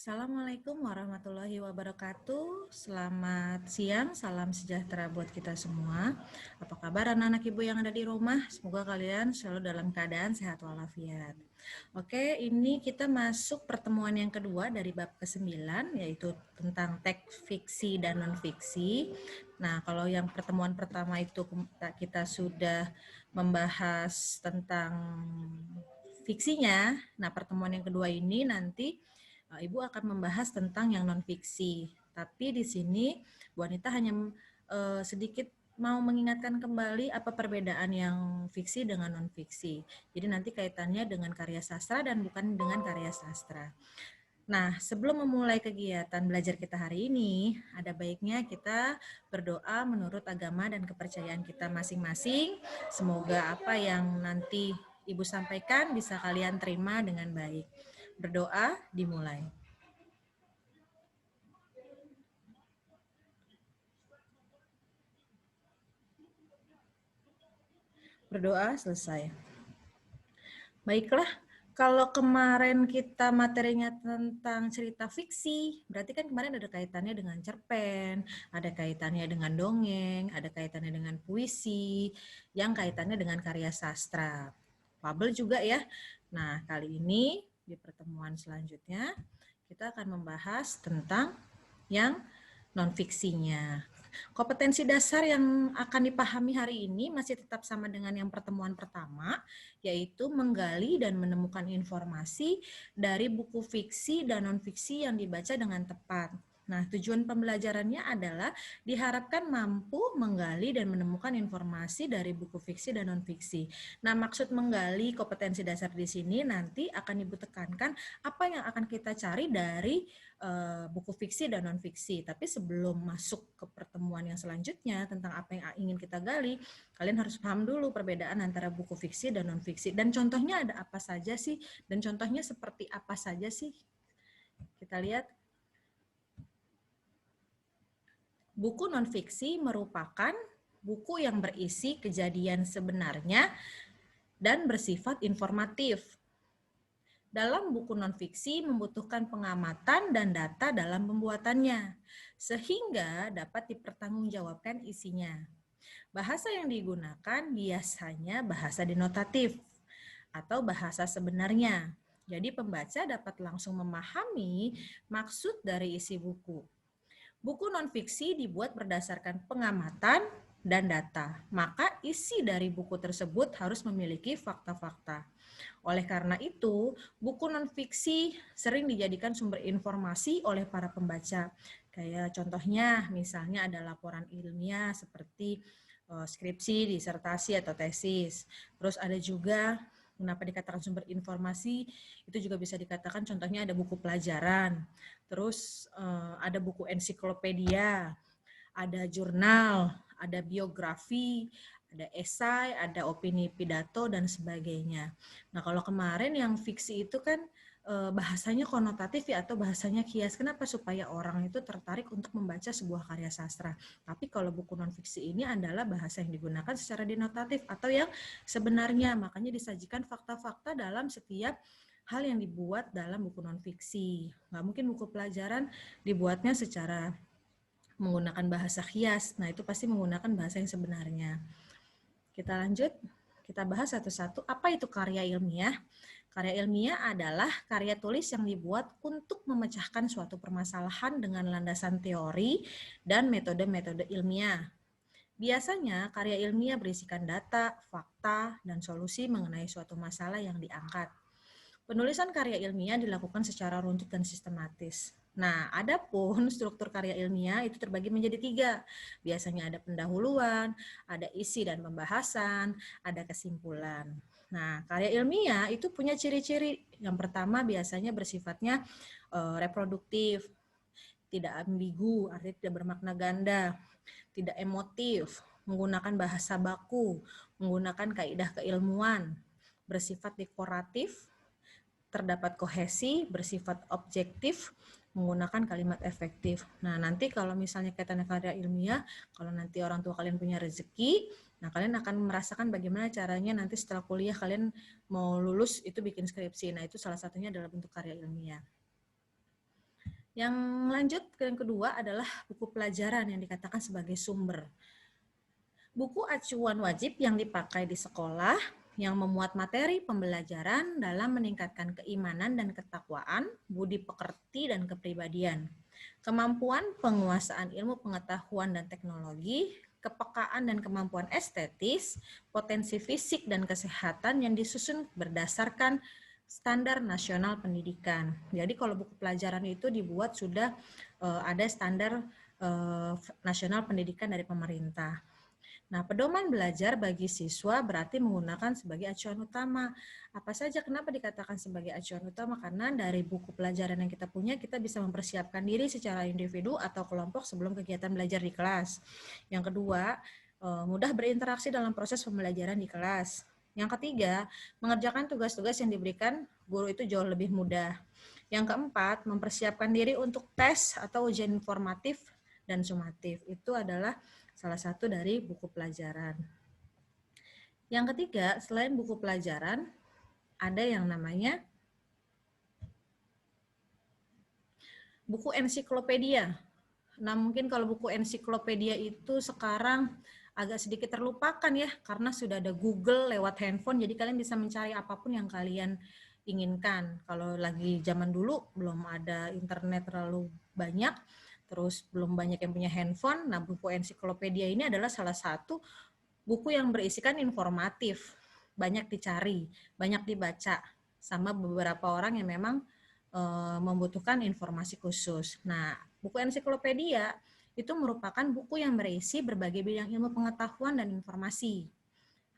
Assalamualaikum warahmatullahi wabarakatuh. Selamat siang, salam sejahtera buat kita semua. Apa kabar anak-anak ibu yang ada di rumah? Semoga kalian selalu dalam keadaan sehat walafiat. Oke, ini kita masuk pertemuan yang kedua dari bab ke-9, yaitu tentang teks fiksi dan non-fiksi. Nah, kalau yang pertemuan pertama itu kita sudah membahas tentang fiksinya. Nah, pertemuan yang kedua ini nanti Ibu akan membahas tentang yang non-fiksi. Tapi di sini Bu Anita hanya sedikit mau mengingatkan kembali apa perbedaan yang fiksi dengan non-fiksi. Jadi nanti kaitannya dengan karya sastra dan bukan dengan karya sastra. Nah, sebelum memulai kegiatan belajar kita hari ini, ada baiknya kita berdoa menurut agama dan kepercayaan kita masing-masing. Semoga apa yang nanti Ibu sampaikan bisa kalian terima dengan baik. Berdoa dimulai. Berdoa selesai. Baiklah, kalau kemarin kita materinya tentang cerita fiksi, berarti kan kemarin ada kaitannya dengan cerpen, ada kaitannya dengan dongeng, ada kaitannya dengan puisi, yang kaitannya dengan karya sastra. Fabel juga ya. Nah, kali ini di pertemuan selanjutnya kita akan membahas tentang yang non-fiksinya. Kompetensi dasar yang akan dipahami hari ini masih tetap sama dengan yang pertemuan pertama, yaitu menggali dan menemukan informasi dari buku fiksi dan non-fiksi yang dibaca dengan tepat. Nah, tujuan pembelajarannya adalah diharapkan mampu menggali dan menemukan informasi dari buku fiksi dan non-fiksi. Nah, maksud menggali kompetensi dasar di sini nanti akan Ibu tekankan apa yang akan kita cari dari buku fiksi dan non-fiksi. Tapi sebelum masuk ke pertemuan yang selanjutnya tentang apa yang ingin kita gali, kalian harus paham dulu perbedaan antara buku fiksi dan non-fiksi. Dan contohnya ada apa saja sih? Dan contohnya seperti apa saja sih? Kita lihat. Buku non-fiksi merupakan buku yang berisi kejadian sebenarnya dan bersifat informatif. Dalam buku non-fiksi membutuhkan pengamatan dan data dalam pembuatannya, sehingga dapat dipertanggungjawabkan isinya. Bahasa yang digunakan biasanya bahasa denotatif atau bahasa sebenarnya. Jadi pembaca dapat langsung memahami maksud dari isi buku. Buku non-fiksi dibuat berdasarkan pengamatan dan data, maka isi dari buku tersebut harus memiliki fakta-fakta. Oleh karena itu, buku non-fiksi sering dijadikan sumber informasi oleh para pembaca. Kayak contohnya misalnya ada laporan ilmiah seperti skripsi, disertasi, atau tesis. Terus ada juga kenapa dikatakan sumber informasi, itu juga bisa dikatakan contohnya ada buku pelajaran. Terus ada buku ensiklopedia, ada jurnal, ada biografi, ada esai, ada opini pidato, dan sebagainya. Nah, kalau kemarin yang fiksi itu kan bahasanya konotatif ya, atau bahasanya kias. Kenapa? Supaya orang itu tertarik untuk membaca sebuah karya sastra. Tapi kalau buku non-fiksi ini adalah bahasa yang digunakan secara denotatif atau yang sebenarnya. Makanya disajikan fakta-fakta dalam setiap hal yang dibuat dalam buku non-fiksi. Nggak mungkin buku pelajaran dibuatnya secara menggunakan bahasa kias. Nah, itu pasti menggunakan bahasa yang sebenarnya. Kita lanjut, kita bahas satu-satu. Apa itu karya ilmiah? Karya ilmiah adalah karya tulis yang dibuat untuk memecahkan suatu permasalahan dengan landasan teori dan metode-metode ilmiah. Biasanya karya ilmiah berisikan data, fakta, dan solusi mengenai suatu masalah yang diangkat. Penulisan karya ilmiah dilakukan secara runtut dan sistematis. Nah, adapun struktur karya ilmiah itu terbagi menjadi 3. Biasanya ada pendahuluan, ada isi dan pembahasan, ada kesimpulan. Nah, karya ilmiah itu punya ciri-ciri. Yang pertama biasanya bersifatnya reproduktif, tidak ambigu, artinya tidak bermakna ganda, tidak emotif, menggunakan bahasa baku, menggunakan kaidah keilmuan, bersifat dekoratif, terdapat kohesi, bersifat objektif, menggunakan kalimat efektif. Nah, nanti kalau misalnya kaitannya karya ilmiah, kalau nanti orang tua kalian punya rezeki, nah kalian akan merasakan bagaimana caranya nanti setelah kuliah kalian mau lulus itu bikin skripsi. Nah, itu salah satunya adalah bentuk karya ilmiah. Yang lanjut ke yang kedua adalah buku pelajaran yang dikatakan sebagai sumber. Buku acuan wajib yang dipakai di sekolah yang memuat materi pembelajaran dalam meningkatkan keimanan dan ketakwaan, budi pekerti dan kepribadian, kemampuan penguasaan ilmu pengetahuan dan teknologi, kepekaan dan kemampuan estetis, potensi fisik dan kesehatan yang disusun berdasarkan standar nasional pendidikan. Jadi kalau buku pelajaran itu dibuat sudah ada standar nasional pendidikan dari pemerintah. Nah, pedoman belajar bagi siswa berarti menggunakan sebagai acuan utama. Apa saja, kenapa dikatakan sebagai acuan utama? Karena dari buku pelajaran yang kita punya, kita bisa mempersiapkan diri secara individu atau kelompok sebelum kegiatan belajar di kelas. Yang kedua, mudah berinteraksi dalam proses pembelajaran di kelas. Yang ketiga, mengerjakan tugas-tugas yang diberikan guru itu jauh lebih mudah. Yang keempat, mempersiapkan diri untuk tes atau ujian informatif dan sumatif. Itu adalah salah satu dari buku pelajaran. Yang ketiga, selain buku pelajaran, ada yang namanya buku ensiklopedia. Nah, mungkin kalau buku ensiklopedia itu sekarang agak sedikit terlupakan ya, karena sudah ada Google lewat handphone, jadi kalian bisa mencari apapun yang kalian inginkan. Kalau lagi zaman dulu, belum ada internet terlalu banyak, terus belum banyak yang punya handphone. Nah, buku ensiklopedia ini adalah salah satu buku yang berisikan informatif, banyak dicari, banyak dibaca, sama beberapa orang yang memang membutuhkan informasi khusus. Nah, buku ensiklopedia itu merupakan buku yang berisi berbagai bidang ilmu pengetahuan dan informasi.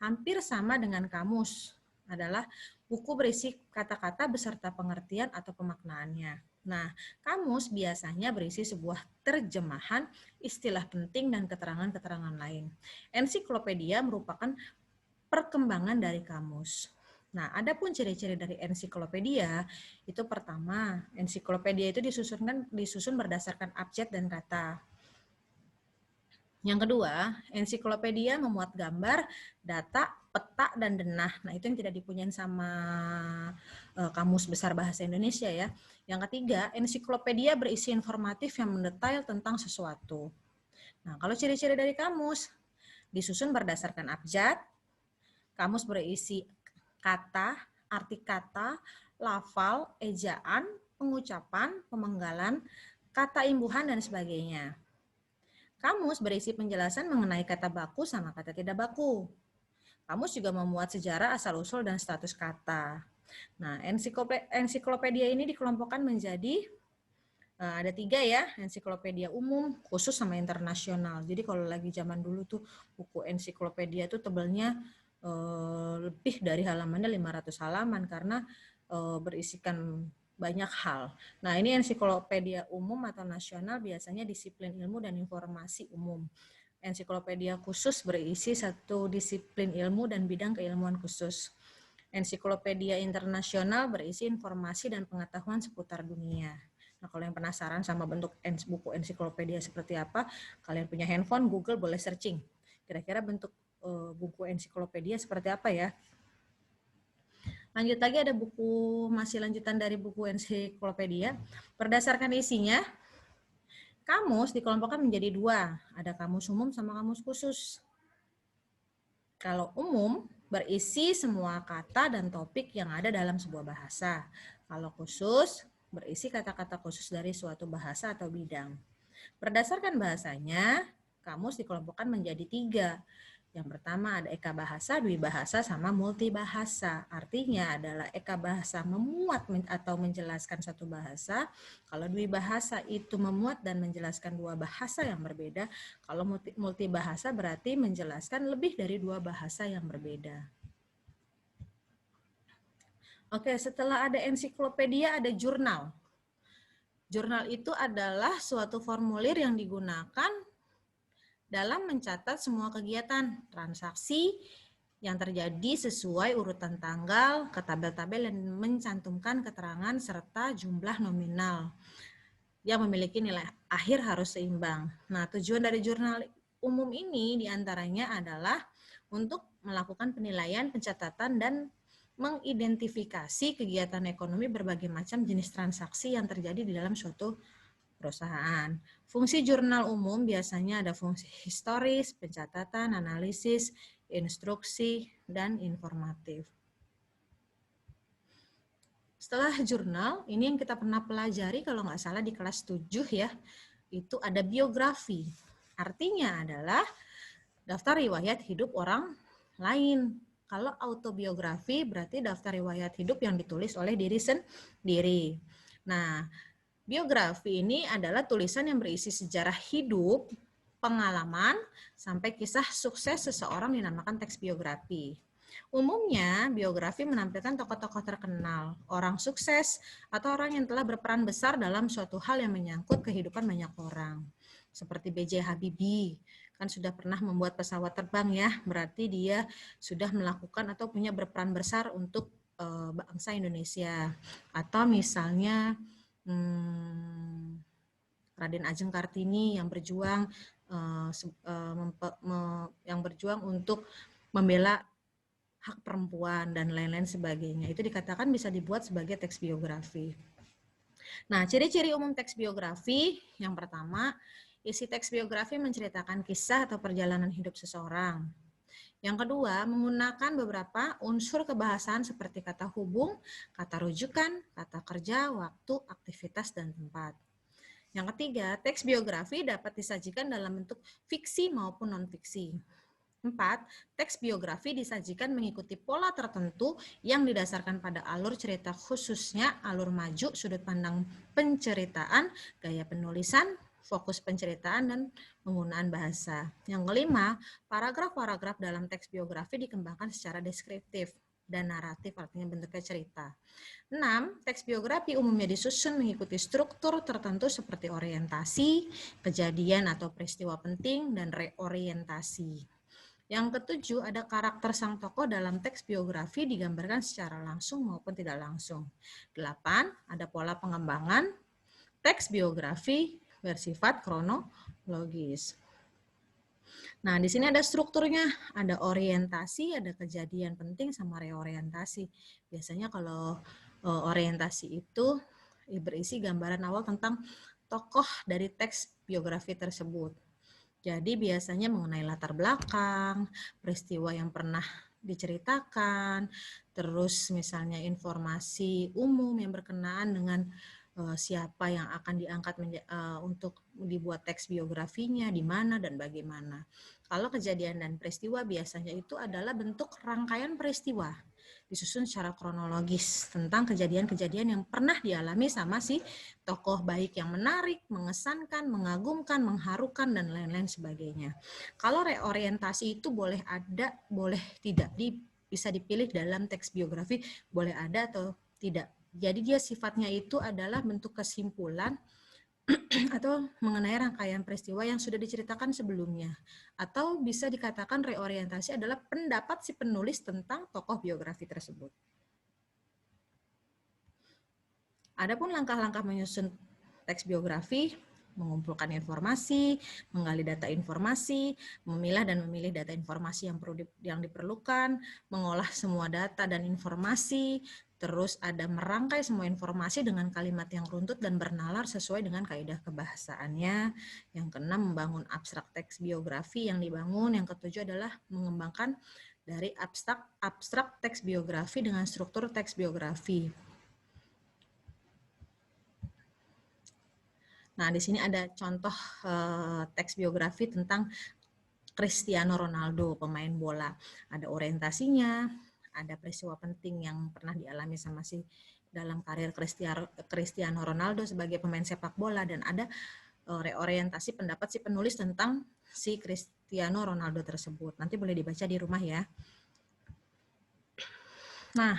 Hampir sama dengan kamus, adalah buku berisi kata-kata beserta pengertian atau pemaknaannya. Nah, kamus biasanya berisi sebuah terjemahan istilah penting dan keterangan-keterangan lain. Ensiklopedia merupakan perkembangan dari kamus. Nah, ada pun ciri-ciri dari ensiklopedia, itu pertama, ensiklopedia itu disusun berdasarkan abjad dan kata. Yang kedua, ensiklopedia memuat gambar, data, peta, dan denah. Nah, itu yang tidak dipunyain sama Kamus Besar Bahasa Indonesia ya. Yang ketiga, ensiklopedia berisi informatif yang mendetail tentang sesuatu. Nah, kalau ciri-ciri dari kamus, disusun berdasarkan abjad, kamus berisi kata, arti kata, lafal, ejaan, pengucapan, pemenggalan, kata imbuhan, dan sebagainya. Kamus berisi penjelasan mengenai kata baku sama kata tidak baku. Kamus juga memuat sejarah asal-usul dan status kata. Nah, ensiklopedia ini dikelompokkan menjadi ada 3 ya, ensiklopedia umum, khusus sama internasional. Jadi kalau lagi zaman dulu tuh buku ensiklopedia tuh tebalnya lebih dari halamannya 500 halaman karena berisikan banyak hal. Nah, ini ensiklopedia umum atau nasional biasanya disiplin ilmu dan informasi umum. Ensiklopedia khusus berisi satu disiplin ilmu dan bidang keilmuan khusus. Ensiklopedia internasional berisi informasi dan pengetahuan seputar dunia. Nah, kalau yang penasaran sama bentuk buku ensiklopedia seperti apa, kalian punya handphone, Google boleh searching. Kira-kira bentuk buku ensiklopedia seperti apa ya? Lanjut lagi ada buku masih lanjutan dari buku ensiklopedia. Berdasarkan isinya, kamus dikelompokkan menjadi 2. Ada kamus umum sama kamus khusus. Kalau umum berisi semua kata dan topik yang ada dalam sebuah bahasa. Kalau khusus berisi kata-kata khusus dari suatu bahasa atau bidang. Berdasarkan bahasanya, kamus dikelompokkan menjadi 3. Yang pertama ada eka bahasa, dwi bahasa, sama multibahasa. Artinya adalah eka bahasa memuat atau menjelaskan satu bahasa. Kalau dwi bahasa itu memuat dan menjelaskan 2 bahasa yang berbeda. Kalau multibahasa berarti menjelaskan lebih dari 2 bahasa yang berbeda. Oke, setelah ada ensiklopedia ada jurnal. Jurnal itu adalah suatu formulir yang digunakan dalam mencatat semua kegiatan transaksi yang terjadi sesuai urutan tanggal ke tabel-tabel dan mencantumkan keterangan serta jumlah nominal yang memiliki nilai akhir harus seimbang. Nah, tujuan dari jurnal umum ini diantaranya adalah untuk melakukan penilaian, pencatatan, dan mengidentifikasi kegiatan ekonomi berbagai macam jenis transaksi yang terjadi di dalam suatu perusahaan. Fungsi jurnal umum biasanya ada fungsi historis, pencatatan, analisis, instruksi, dan informatif. Setelah jurnal, ini yang kita pernah pelajari kalau nggak salah di kelas 7 ya, itu ada biografi. Artinya adalah daftar riwayat hidup orang lain. Kalau autobiografi berarti daftar riwayat hidup yang ditulis oleh diri sendiri. Nah, biografi ini adalah tulisan yang berisi sejarah hidup, pengalaman, sampai kisah sukses seseorang dinamakan teks biografi. Umumnya, biografi menampilkan tokoh-tokoh terkenal, orang sukses, atau orang yang telah berperan besar dalam suatu hal yang menyangkut kehidupan banyak orang. Seperti B.J. Habibie, kan sudah pernah membuat pesawat terbang ya, berarti dia sudah melakukan atau punya berperan besar untuk bangsa Indonesia. Atau misalnya Raden Ajeng Kartini yang berjuang untuk membela hak perempuan dan lain-lain sebagainya. Itu dikatakan bisa dibuat sebagai teks biografi. Nah, ciri-ciri umum teks biografi yang pertama, isi teks biografi menceritakan kisah atau perjalanan hidup seseorang. Yang kedua, menggunakan beberapa unsur kebahasaan seperti kata hubung, kata rujukan, kata kerja, waktu, aktivitas, dan tempat. Yang ketiga, teks biografi dapat disajikan dalam bentuk fiksi maupun non-fiksi. 4. Teks biografi disajikan mengikuti pola tertentu yang didasarkan pada alur cerita khususnya alur maju, sudut pandang penceritaan, gaya penulisan, fokus penceritaan, dan penggunaan bahasa. Yang kelima, paragraf-paragraf dalam teks biografi dikembangkan secara deskriptif dan naratif, artinya bentuknya cerita. 6. Teks biografi umumnya disusun mengikuti struktur tertentu seperti orientasi, kejadian atau peristiwa penting, dan reorientasi. Yang ketujuh, ada karakter sang tokoh dalam teks biografi digambarkan secara langsung maupun tidak langsung. 8. Ada pola pengembangan. Teks biografi bersifat kronologis. Nah, di sini ada strukturnya, ada orientasi, ada kejadian penting, sama reorientasi. Biasanya kalau orientasi itu berisi gambaran awal tentang tokoh dari teks biografi tersebut. Jadi biasanya mengenai latar belakang, peristiwa yang pernah diceritakan, terus misalnya informasi umum yang berkenaan dengan siapa yang akan diangkat untuk dibuat teks biografinya, di mana dan bagaimana. Kalau kejadian dan peristiwa biasanya itu adalah bentuk rangkaian peristiwa, disusun secara kronologis tentang kejadian-kejadian yang pernah dialami sama si tokoh, baik yang menarik, mengesankan, mengagumkan, mengharukan, dan lain-lain sebagainya. Kalau reorientasi itu boleh ada, boleh tidak, bisa dipilih dalam teks biografi, boleh ada atau tidak. Jadi dia sifatnya itu adalah bentuk kesimpulan atau mengenai rangkaian peristiwa yang sudah diceritakan sebelumnya. Atau bisa dikatakan reorientasi adalah pendapat si penulis tentang tokoh biografi tersebut. Adapun langkah-langkah menyusun teks biografi, mengumpulkan informasi, menggali data informasi, memilah dan memilih data informasi yang diperlukan, mengolah semua data dan informasi, terus ada merangkai semua informasi dengan kalimat yang runtut dan bernalar sesuai dengan kaidah kebahasaannya. Yang keenam, membangun abstrak teks biografi yang dibangun. Yang ketujuh adalah mengembangkan dari abstrak teks biografi dengan struktur teks biografi. Nah, di sini ada contoh teks biografi tentang Cristiano Ronaldo, pemain bola. Ada orientasinya, ada peristiwa penting yang pernah dialami sama si dalam karir Cristiano Ronaldo sebagai pemain sepak bola, dan ada reorientasi pendapat si penulis tentang si Cristiano Ronaldo tersebut. Nanti boleh dibaca di rumah ya. Nah,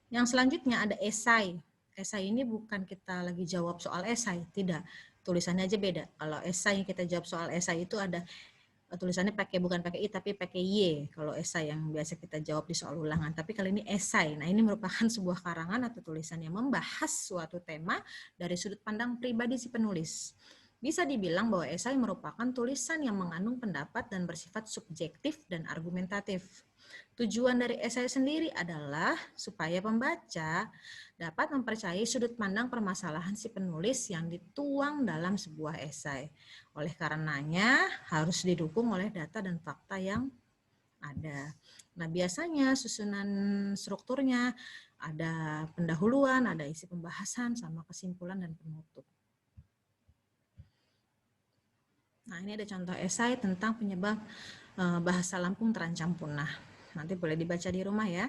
yang selanjutnya ada esai. Esai ini bukan kita lagi jawab soal esai, tidak. Tulisannya aja beda. Kalau esai yang kita jawab soal esai itu ada tulisannya bukan pakai i tapi pakai y. Kalau esai yang biasa kita jawab di soal ulangan, tapi kali ini esai. Nah, ini merupakan sebuah karangan atau tulisan yang membahas suatu tema dari sudut pandang pribadi si penulis. Bisa dibilang bahwa esai merupakan tulisan yang mengandung pendapat dan bersifat subjektif dan argumentatif. Tujuan dari esai sendiri adalah supaya pembaca dapat mempercayai sudut pandang permasalahan si penulis yang dituang dalam sebuah esai. Oleh karenanya, harus didukung oleh data dan fakta yang ada. Nah, biasanya susunan strukturnya ada pendahuluan, ada isi pembahasan, sama kesimpulan dan penutup. Nah, ini ada contoh esai tentang penyebab bahasa Lampung terancam punah. Nanti boleh dibaca di rumah ya.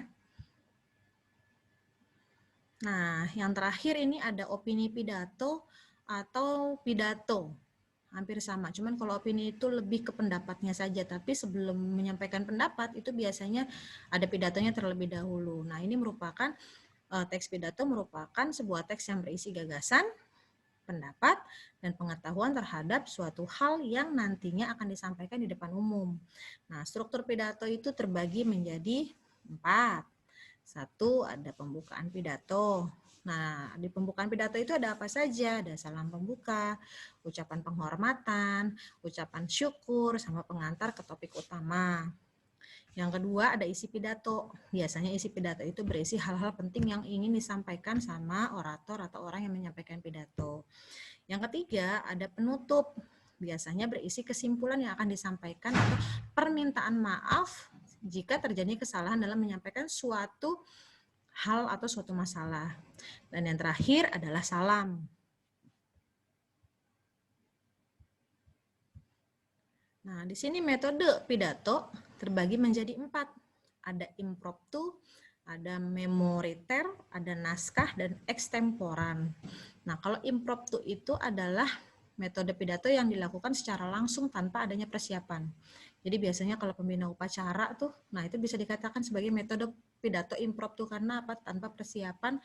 Nah, yang terakhir ini ada opini pidato atau pidato. Hampir sama, cuman kalau opini itu lebih ke pendapatnya saja, tapi sebelum menyampaikan pendapat itu biasanya ada pidatonya terlebih dahulu. Nah, ini merupakan teks pidato merupakan sebuah teks yang berisi gagasan, pendapat, dan pengetahuan terhadap suatu hal yang nantinya akan disampaikan di depan umum. Nah, struktur pidato itu terbagi menjadi 4. 1, ada pembukaan pidato. Nah, di pembukaan pidato itu ada apa saja? Ada salam pembuka, ucapan penghormatan, ucapan syukur, sama pengantar ke topik utama. Yang kedua ada isi pidato. Biasanya isi pidato itu berisi hal-hal penting yang ingin disampaikan sama orator atau orang yang menyampaikan pidato. Yang ketiga ada penutup. Biasanya berisi kesimpulan yang akan disampaikan atau permintaan maaf jika terjadi kesalahan dalam menyampaikan suatu hal atau suatu masalah. Dan yang terakhir adalah salam. Nah, di sini metode pidato terbagi menjadi 4. Ada impromptu, ada memoriter, ada naskah, dan ekstemporan. Nah, kalau impromptu itu adalah metode pidato yang dilakukan secara langsung tanpa adanya persiapan. Jadi biasanya kalau pembina upacara tuh, nah itu bisa dikatakan sebagai metode pidato impromptu karena apa? Tanpa persiapan,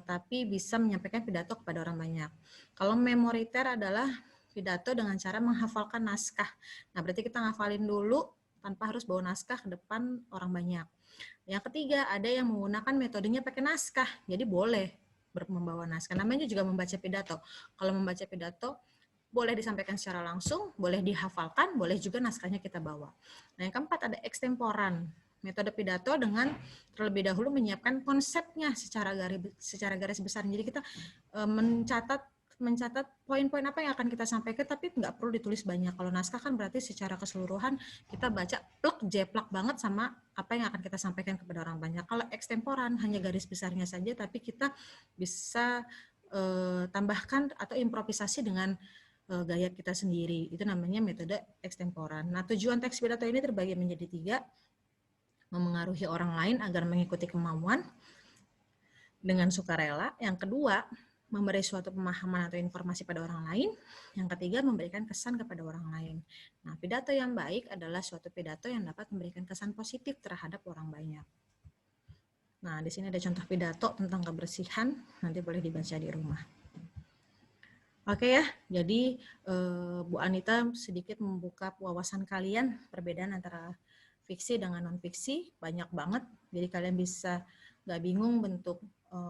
tapi bisa menyampaikan pidato kepada orang banyak. Kalau memoriter adalah pidato dengan cara menghafalkan naskah. Nah, berarti kita ngafalin dulu tanpa harus bawa naskah ke depan orang banyak. Yang ketiga, ada yang menggunakan metodenya pakai naskah. Jadi boleh membawa naskah. Namanya juga membaca pidato. Kalau membaca pidato, boleh disampaikan secara langsung, boleh dihafalkan, boleh juga naskahnya kita bawa. Nah, yang keempat ada ekstemporan. Metode pidato dengan terlebih dahulu menyiapkan konsepnya secara garis besar. Jadi kita mencatat poin-poin apa yang akan kita sampaikan, tapi nggak perlu ditulis banyak. Kalau naskah kan berarti secara keseluruhan kita baca plek jeplak banget sama apa yang akan kita sampaikan kepada orang banyak. Kalau ekstemporan hanya garis besarnya saja, tapi kita bisa tambahkan atau improvisasi dengan gaya kita sendiri. Itu namanya metode ekstemporan. Nah, tujuan teks pidato ini terbagi menjadi 3. Memengaruhi orang lain agar mengikuti kemauan dengan sukarela. Yang kedua, memberi suatu pemahaman atau informasi pada orang lain. Yang ketiga, memberikan kesan kepada orang lain. Nah, pidato yang baik adalah suatu pidato yang dapat memberikan kesan positif terhadap orang banyak. Nah, di sini ada contoh pidato tentang kebersihan, nanti boleh dibaca di rumah. Oke ya, jadi Bu Anita sedikit membuka wawasan kalian perbedaan antara fiksi dengan non-fiksi, banyak banget. Jadi kalian bisa nggak bingung bentuk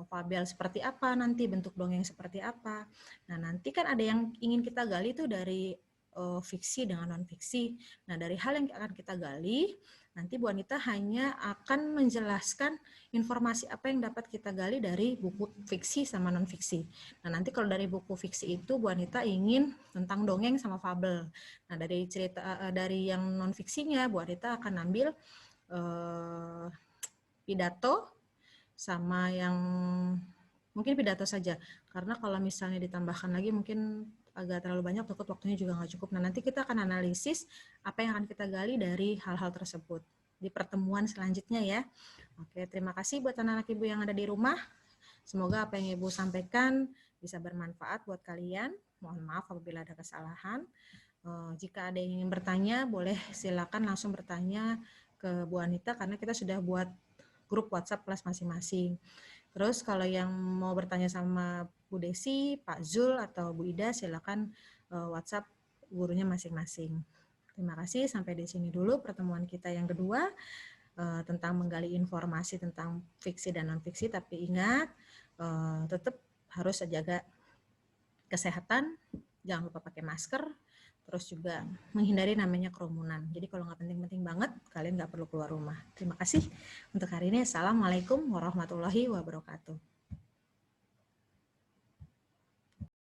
fabel seperti apa, nanti bentuk dongeng seperti apa. Nah, nanti kan ada yang ingin kita gali tuh dari fiksi dengan non-fiksi. Nah, dari hal yang akan kita gali, nanti Bu Anita hanya akan menjelaskan informasi apa yang dapat kita gali dari buku fiksi sama non-fiksi. Nah, nanti kalau dari buku fiksi itu Bu Anita ingin tentang dongeng sama fabel. Nah, dari cerita dari yang non-fiksinya Bu Anita akan ambil pidato sama yang mungkin pidato saja. Karena kalau misalnya ditambahkan lagi mungkin agak terlalu banyak, takut waktunya juga nggak cukup. Nah, nanti kita akan analisis apa yang akan kita gali dari hal-hal tersebut di pertemuan selanjutnya ya. Oke, terima kasih buat anak-anak Ibu yang ada di rumah. Semoga apa yang Ibu sampaikan bisa bermanfaat buat kalian. Mohon maaf apabila ada kesalahan. Jika ada yang ingin bertanya, boleh silakan langsung bertanya ke Bu Anita karena kita sudah buat grup WhatsApp kelas masing-masing. Terus kalau yang mau bertanya sama Bu Desi, Pak Zul, atau Bu Ida, silakan WhatsApp gurunya masing-masing. Terima kasih, sampai di sini dulu pertemuan kita yang kedua tentang menggali informasi tentang fiksi dan non-fiksi, tapi ingat tetap harus jaga kesehatan, jangan lupa pakai masker, Terus juga menghindari namanya kerumunan. Jadi kalau nggak penting-penting banget, kalian nggak perlu keluar rumah. Terima kasih untuk hari ini. Assalamualaikum warahmatullahi wabarakatuh.